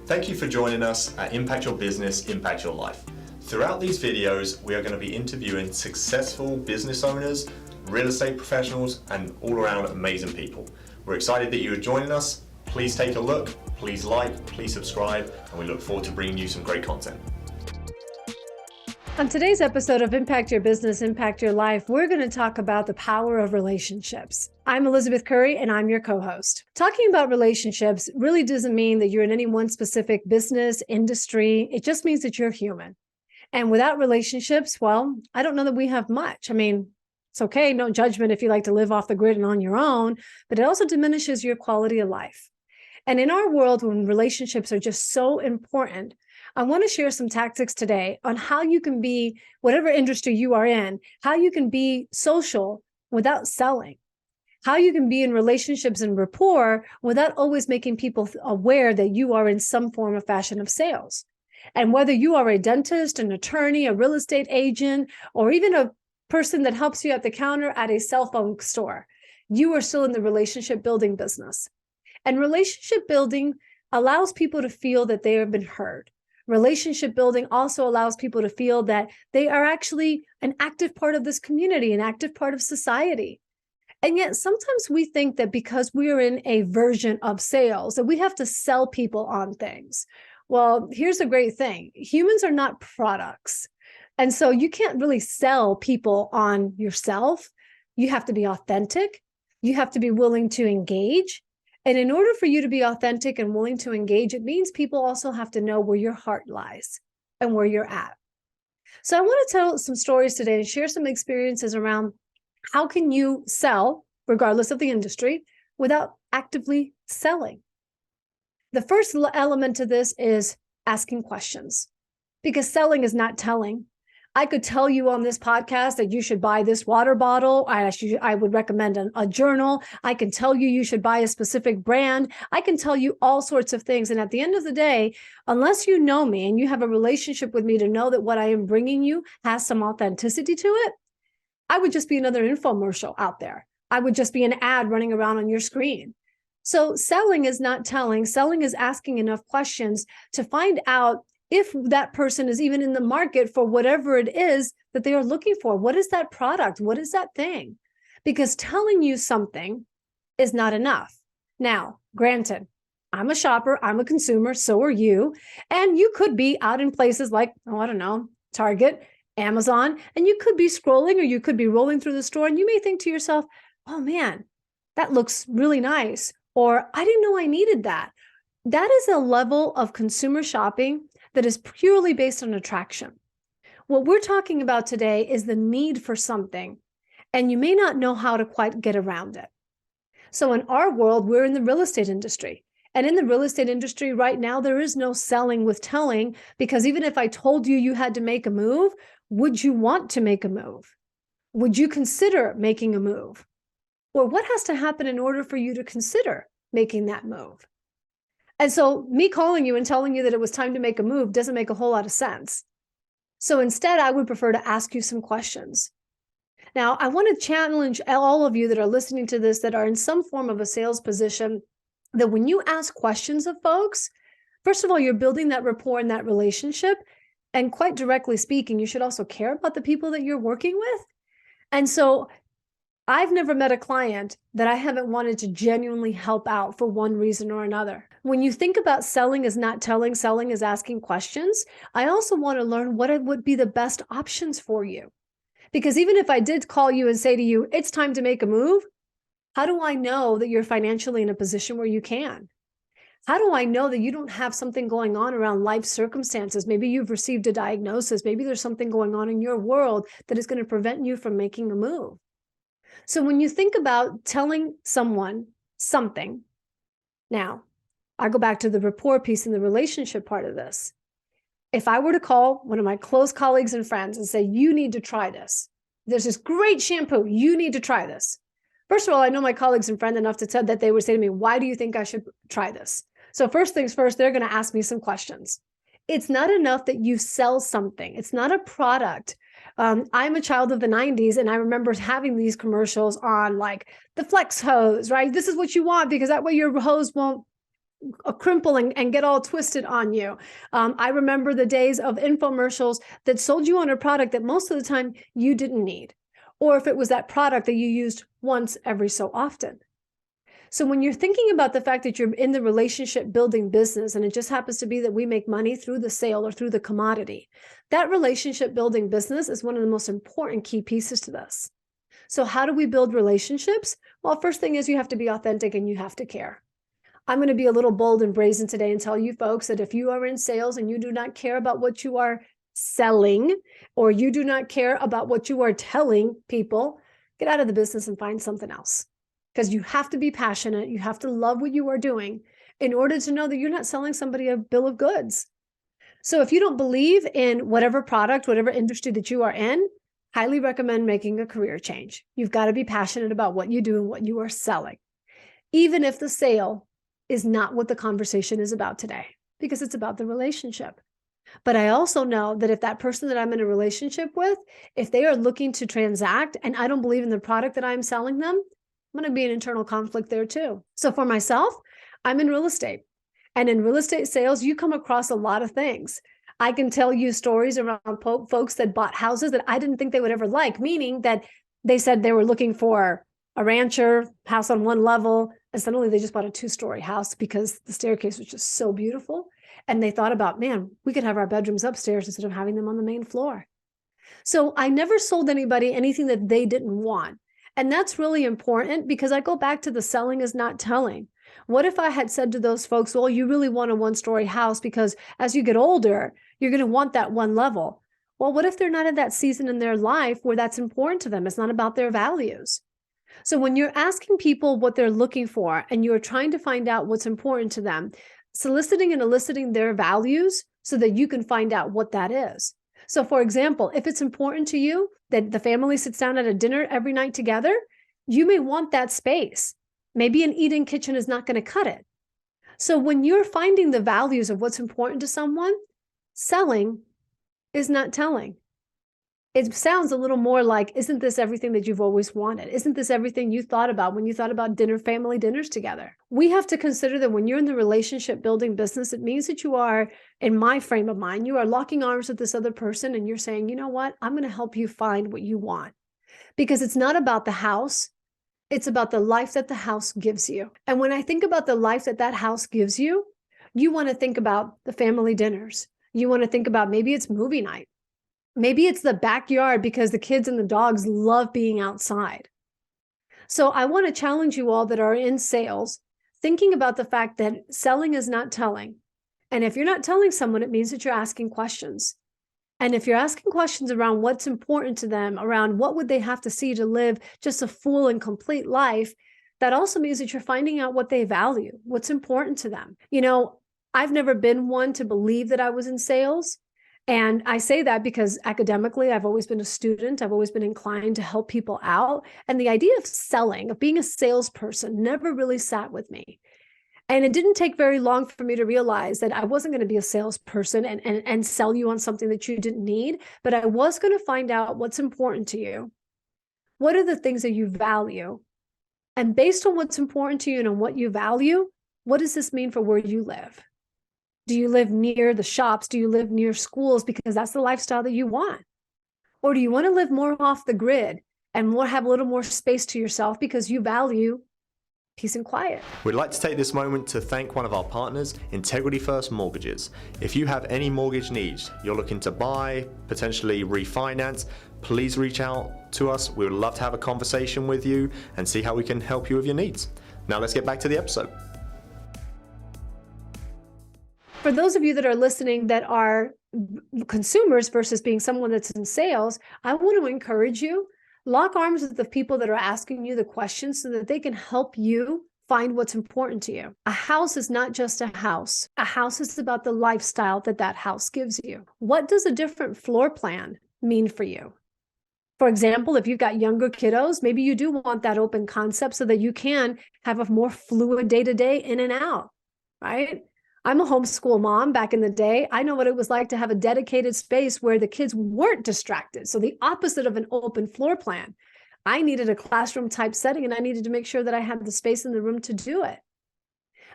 Thank you for joining us at Impact Your Business, Impact Your Life. Throughout these videos, we are going to be interviewing successful business owners, real estate professionals, and all around amazing people. We're excited that you are joining us. Please take a look, please like, please subscribe, and we look forward to bringing you some great content. On today's episode of Impact Your Business, Impact Your Life, we're going to talk about the power of relationships. I'm Elizabeth Curry, and I'm your co-host. Talking about relationships really doesn't mean that you're in any one specific business, industry. It just means that you're human. And without relationships, well, I don't know that we have much. I mean, it's okay, no judgment if you like to live off the grid and on your own, but it also diminishes your quality of life. And in our world, when relationships are just so important, I want to share some tactics today on how you can be, whatever industry you are in, how you can be social without selling, how you can be in relationships and rapport without always making people aware that you are in some form of fashion of sales. And whether you are a dentist, an attorney, a real estate agent, or even a person that helps you at the counter at a cell phone store, you are still in the relationship building business. And relationship building allows people to feel that they have been heard. Relationship building also allows people to feel that they are actually an active part of this community, an active part of society. And yet sometimes we think that because we're in a version of sales, that we have to sell people on things. Well, here's a great thing. Humans are not products. And so you can't really sell people on yourself. You have to be authentic. You have to be willing to engage. And in order for you to be authentic and willing to engage, it means people also have to know where your heart lies and where you're at. So I want to tell some stories today and share some experiences around how can you sell, regardless of the industry, without actively selling. The first element to this is asking questions, because selling is not telling. I could tell you on this podcast that you should buy this water bottle. I would recommend a journal. I can tell you you should buy a specific brand. I can tell you all sorts of things. And at the end of the day, unless you know me and you have a relationship with me to know that what I am bringing you has some authenticity to it, I would just be another infomercial out there. I would just be an ad running around on your screen. So selling is not telling. Selling is asking enough questions to find out if that person is even in the market for whatever it is that they are looking for. What is that product? What is that thing? Because telling you something is not enough. Now, granted, I'm a shopper, I'm a consumer, so are you. And you could be out in places like, I don't know, Target, Amazon, and you could be scrolling or you could be rolling through the store and you may think to yourself, oh man, that looks really nice. Or I didn't know I needed that. That is a level of consumer shopping that is purely based on attraction. What we're talking about today is the need for something, and you may not know how to quite get around it. So in our world, we're in the real estate industry. And in the real estate industry right now, there is no selling with telling, because even if I told you you had to make a move, would you want to make a move? Would you consider making a move? Or what has to happen in order for you to consider making that move? And so me calling you and telling you that it was time to make a move doesn't make a whole lot of sense. So instead, I would prefer to ask you some questions. Now, I want to challenge all of you that are listening to this that are in some form of a sales position, that when you ask questions of folks, first of all, you're building that rapport and that relationship. And quite directly speaking, you should also care about the people that you're working with. And so I've never met a client that I haven't wanted to genuinely help out for one reason or another. When you think about selling is not telling, selling is asking questions, I also want to learn what would be the best options for you. Because even if I did call you and say to you, it's time to make a move, how do I know that you're financially in a position where you can? How do I know that you don't have something going on around life circumstances? Maybe you've received a diagnosis. Maybe there's something going on in your world that is going to prevent you from making a move. So when you think about telling someone something, now I go back to the rapport piece and the relationship part of this. If I were to call one of my close colleagues and friends and say, you need to try this. There's this great shampoo. You need to try this. First of all, I know my colleagues and friends enough to tell that they would say to me, why do you think I should try this? So first things first, they're going to ask me some questions. It's not enough that you sell something. It's not a product. I'm a child of the 90s, and I remember having these commercials on like the Flex hose, right? This is what you want because that way your hose won't crimple and get all twisted on you. I remember the days of infomercials that sold you on a product that most of the time you didn't need, or if it was that product that you used once every so often. So when you're thinking about the fact that you're in the relationship building business, and it just happens to be that we make money through the sale or through the commodity, that relationship building business is one of the most important key pieces to this. So how do we build relationships? Well, first thing is you have to be authentic and you have to care. I'm going to be a little bold and brazen today and tell you folks that if you are in sales and you do not care about what you are selling, or you do not care about what you are telling people, get out of the business and find something else. Because you have to be passionate. You have to love what you are doing in order to know that you're not selling somebody a bill of goods. So if you don't believe in whatever product, whatever industry that you are in, highly recommend making a career change. You've got to be passionate about what you do and what you are selling, even if the sale is not what the conversation is about today, because it's about the relationship. But I also know that if that person that I'm in a relationship with, if they are looking to transact and I don't believe in the product that I'm selling them, I'm going to be an internal conflict there too. So for myself, I'm in real estate. And in real estate sales, you come across a lot of things. I can tell you stories around folks that bought houses that I didn't think they would ever like, meaning that they said they were looking for a rancher house on one level, and suddenly they just bought a 2-story house because the staircase was just so beautiful. And they thought about, man, we could have our bedrooms upstairs instead of having them on the main floor. So I never sold anybody anything that they didn't want. And that's really important because I go back to the selling is not telling. What if I had said to those folks, well, you really want a 1-story house because as you get older, you're going to want that one level. Well, what if they're not at that season in their life where that's important to them? It's not about their values. So when you're asking people what they're looking for and you're trying to find out what's important to them, soliciting and eliciting their values so that you can find out what that is. So for example, if it's important to you that the family sits down at a dinner every night together, you may want that space. Maybe an eat-in kitchen is not going to cut it. So when you're finding the values of what's important to someone, selling is not telling. It sounds a little more like, isn't this everything that you've always wanted? Isn't this everything you thought about when you thought about family dinners together? We have to consider that when you're in the relationship building business, it means that you are, in my frame of mind, you are locking arms with this other person and you're saying, you know what? I'm going to help you find what you want. Because it's not about the house. It's about the life that the house gives you. And when I think about the life that that house gives you, you want to think about the family dinners. You want to think about maybe it's movie night. Maybe it's the backyard because the kids and the dogs love being outside. So I want to challenge you all that are in sales, thinking about the fact that selling is not telling. And if you're not telling someone, it means that you're asking questions. And if you're asking questions around what's important to them, around what would they have to see to live just a full and complete life, that also means that you're finding out what they value, what's important to them. You know, I've never been one to believe that I was in sales. And I say that because academically, I've always been a student. I've always been inclined to help people out. And the idea of selling, of being a salesperson, never really sat with me. And it didn't take very long for me to realize that I wasn't going to be a salesperson and sell you on something that you didn't need, but I was going to find out what's important to you. What are the things that you value? And based on what's important to you and on what you value, what does this mean for where you live? Do you live near the shops? Do you live near schools because that's the lifestyle that you want? Or do you want to live more off the grid and have a little more space to yourself because you value peace and quiet? We'd like to take this moment to thank one of our partners, Integrity First Mortgages. If you have any mortgage needs, you're looking to buy, potentially refinance, please reach out to us. We would love to have a conversation with you and see how we can help you with your needs. Now let's get back to the episode. For those of you that are listening that are consumers versus being someone that's in sales, I want to encourage you, lock arms with the people that are asking you the questions so that they can help you find what's important to you. A house is not just a house. A house is about the lifestyle that that house gives you. What does a different floor plan mean for you? For example, if you've got younger kiddos, maybe you do want that open concept so that you can have a more fluid day-to-day in and out, right? I'm a homeschool mom back in the day. I know what it was like to have a dedicated space where the kids weren't distracted. So the opposite of an open floor plan. I needed a classroom type setting and I needed to make sure that I had the space in the room to do it.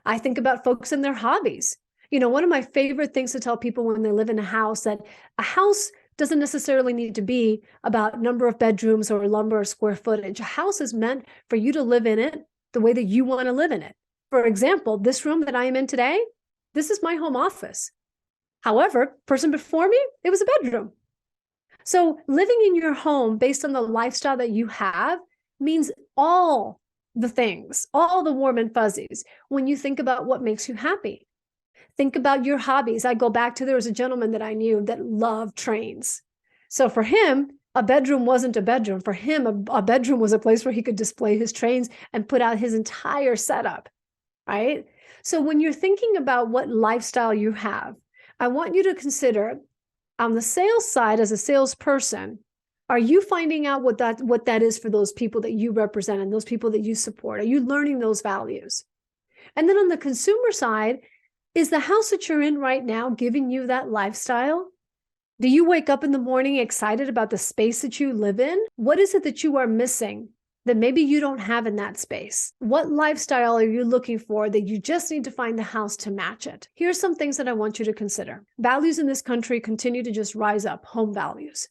I think about folks and their hobbies. One of my favorite things to tell people when they live in a house, that a house doesn't necessarily need to be about number of bedrooms or number of square footage. A house is meant for you to live in it the way that you want to live in it. For example, this room that I am in today, this is my home office. However, person before me, it was a bedroom. So living in your home based on the lifestyle that you have means all the things, all the warm and fuzzies when you think about what makes you happy. Think about your hobbies. I go back to, there was a gentleman that I knew that loved trains. So for him, a bedroom wasn't a bedroom. For him, a bedroom was a place where he could display his trains and put out his entire setup, right? So when you're thinking about what lifestyle you have, I want you to consider, on the sales side, as a salesperson, are you finding out what that is for those people that you represent and those people that you support? Are you learning those values? And then on the consumer side, is the house that you're in right now giving you that lifestyle? Do you wake up in the morning excited about the space that you live in? What is it that you are missing that maybe you don't have in that space? What lifestyle are you looking for that you just need to find the house to match it? Here's some things that I want you to consider. Values in this country continue to just rise up, home values.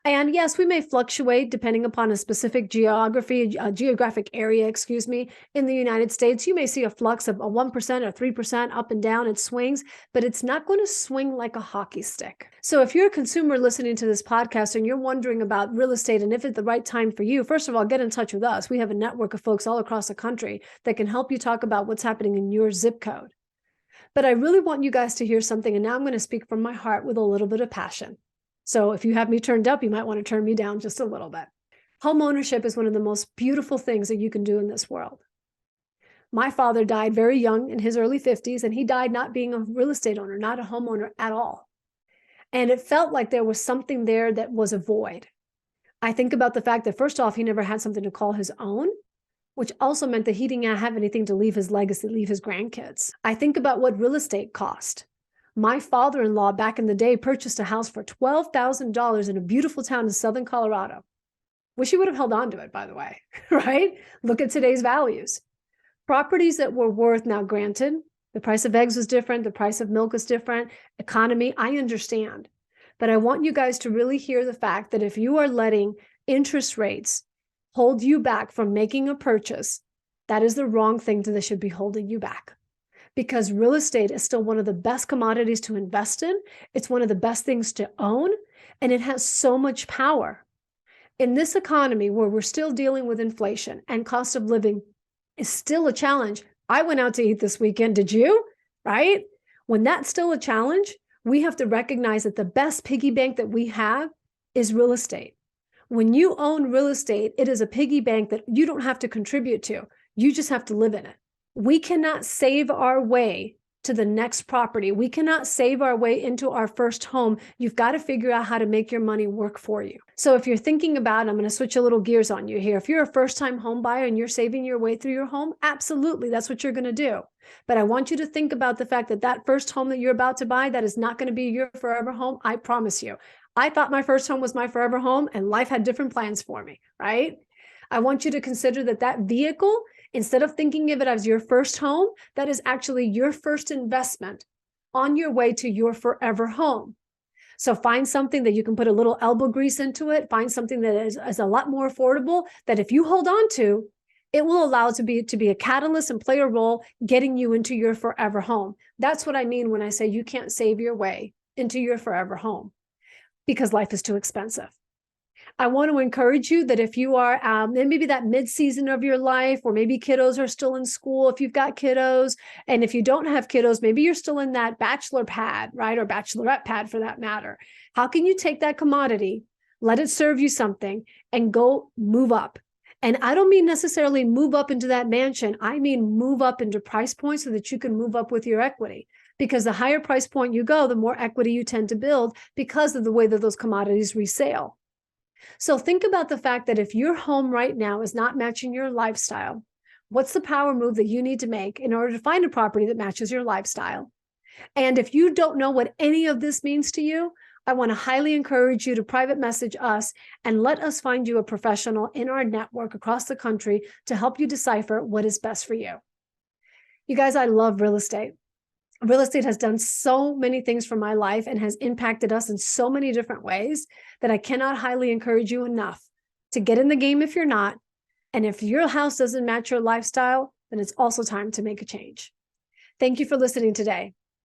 And yes, we may fluctuate depending upon a specific geographic area, in the United States. You may see a flux of a 1% or 3% up and down. It swings, but it's not going to swing like a hockey stick. So if you're a consumer listening to this podcast and you're wondering about real estate and if it's the right time for you, first of all, get in touch with us. We have a network of folks all across the country that can help you talk about what's happening in your zip code. But I really want you guys to hear something. And now I'm going to speak from my heart with a little bit of passion. So if you have me turned up, you might want to turn me down just a little bit. Home ownership is one of the most beautiful things that you can do in this world. My father died very young in his early 50s, and he died not being a real estate owner, not a homeowner at all. And it felt like there was something there that was a void. I think about the fact that, first off, he never had something to call his own, which also meant that he didn't have anything to leave his legacy, leave his grandkids. I think about what real estate cost. My father-in-law back in the day purchased a house for $12,000 in a beautiful town in southern Colorado. Wish he would have held on to it, by the way, right? Look at today's values. Properties that were worth, now granted, the price of eggs was different, the price of milk is different, economy, I understand. But I want you guys to really hear the fact that if you are letting interest rates hold you back from making a purchase, that is the wrong thing that should be holding you back. Because real estate is still one of the best commodities to invest in. It's one of the best things to own, and it has so much power. In this economy where we're still dealing with inflation and cost of living is still a challenge. I went out to eat this weekend. Did you? Right? When that's still a challenge, we have to recognize that the best piggy bank that we have is real estate. When you own real estate, it is a piggy bank that you don't have to contribute to. You just have to live in it. We cannot save our way to the next property. We cannot save our way into our first home. You've got to figure out how to make your money work for you. So if you're thinking about, I'm going to switch a little gears on you here. If you're a first-time home buyer and you're saving your way through your home, absolutely, that's what you're going to do. But I want you to think about the fact that that first home that you're about to buy, that is not going to be your forever home. I promise you. I thought my first home was my forever home, and life had different plans for me, right? I want you to consider that vehicle, instead of thinking of it as your first home, that is actually your first investment on your way to your forever home. So find something that you can put a little elbow grease into it. Find something that is a lot more affordable, that if you hold on to, it will allow it to be a catalyst and play a role getting you into your forever home. That's what I mean when I say you can't save your way into your forever home because life is too expensive. I want to encourage you that if you are in maybe that mid-season of your life, or maybe kiddos are still in school, if you've got kiddos, and if you don't have kiddos, maybe you're still in that bachelor pad, right? Or bachelorette pad for that matter. How can you take that commodity, let it serve you something, and go move up? And I don't mean necessarily move up into that mansion. I mean move up into price points so that you can move up with your equity. Because the higher price point you go, the more equity you tend to build because of the way that those commodities resale. So think about the fact that if your home right now is not matching your lifestyle, what's the power move that you need to make in order to find a property that matches your lifestyle? And if you don't know what any of this means to you, I want to highly encourage you to private message us and let us find you a professional in our network across the country to help you decipher what is best for you. You guys, I love real estate. Real estate has done so many things for my life and has impacted us in so many different ways that I cannot highly encourage you enough to get in the game if you're not. And if your house doesn't match your lifestyle, then it's also time to make a change. Thank you for listening today.